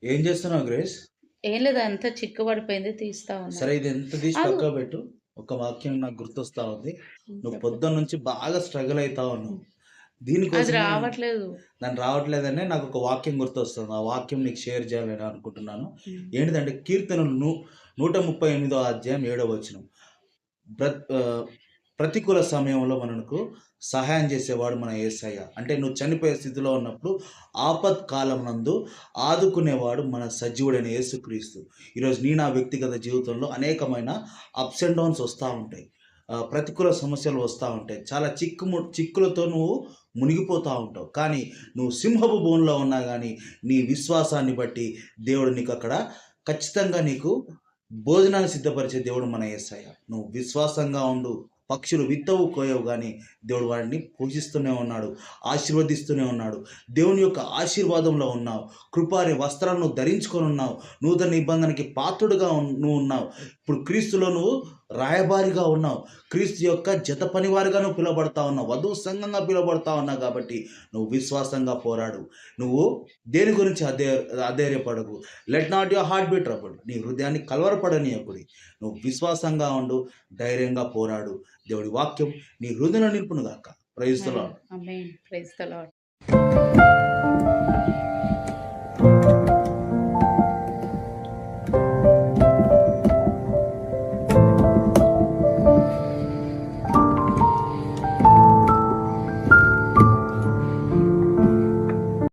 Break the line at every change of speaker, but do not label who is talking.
ఏం చేస్తున్నావు గ్రేస్?
ఏం లేదు, అంతా చిక్కు పడిపోయింది తీస్తా ఉన్నా.
సరే ఇది ఎంత తీసి
ఆగు.
పక్కకు పెట్టు. ఒక వాక్యం నాకు గుర్తొస్తా ఉంది. నువ్వు
చెప్పు.
పొద్దున్నుంచి బాగా స్ట్రగుల్ అయితా ఉన్నావు.
అది
దీనికోసమే
రావట్లేదు.
దాన్ని రావట్లేదనే నాకొక వాక్యం గుర్తొస్తుంది. ఆ వాక్యం నీకు షేర్ చేయాలని అనుకుంటున్నాను.
హ్మ్.
ఏంటిదంటే కీర్తనలు 138 అధ్యాయం 7వ వచనం. బ్రత్ ఆహ్, ప్రతికూల సమయంలో మనకు సహాయం చేసేవాడు మన యేసయ్య. అంటే నువ్వు చనిపోయే స్థితిలో ఉన్నప్పుడు ఆపత్కాలమునందు ఆదుకునేవాడు మన సజీవుడైన యేసుక్రీస్తు. ఈరోజు నా వ్యక్తిగత జీవితంలో అనేకమైన అప్స్ అండ్ డౌన్స్ వస్తా ఉంటాయి. ప్రతికూల సమస్యలు వస్తా ఉంటాయి. చాలా చిక్కులతో నువ్వు మునిగిపోతా ఉంటావు. కానీ నువ్వు సింహపు బోనులో ఉన్నా గానీ నీ విశ్వాసాన్ని బట్టి దేవుడు నీకక్కడ ఖచ్చితంగా నీకు భోజనాన్ని సిద్ధపరిచే దేవుడు మన యేసయ్య. నువ్వు విశ్వాసంగా ఉండు. పక్షులు విత్తవు, కోయవు గానీ దేవుడు వాడిని పోషిస్తూనే ఉన్నాడు. ఆశీర్వదిస్తూనే ఉన్నాడు. దేవుని యొక్క ఆశీర్వాదంలో ఉన్నావు. కృప అనే వస్త్రాలను నువ్వు ధరించుకొనున్నావు. నూతన నిబంధనకి పాత్రుడుగా నువ్వు ఉన్నావు. ఇప్పుడు క్రీస్తులో నువ్వు రాయబారిగా ఉన్నావు. క్రీస్తు యొక్క జత పనివారిగా నువ్వు పిలువబడతా ఉన్నావు. వధువు సంఘంగా పిలువబడతా ఉన్నావు కాబట్టి నువ్వు విశ్వాసంగా పోరాడు. నువ్వు దేని గురించి అధైర్యపడకు. Let not your heart be troubled. నీ హృదయాన్ని కలవరపడనీయకుడి. నువ్వు విశ్వాసంగా ఉండు, ధైర్యంగా పోరాడు. దేవుడి వాక్యం నీ హృదయంలో నిలుపును గాక. Praise the
amen.
Lord.
Amen. Praise the lord.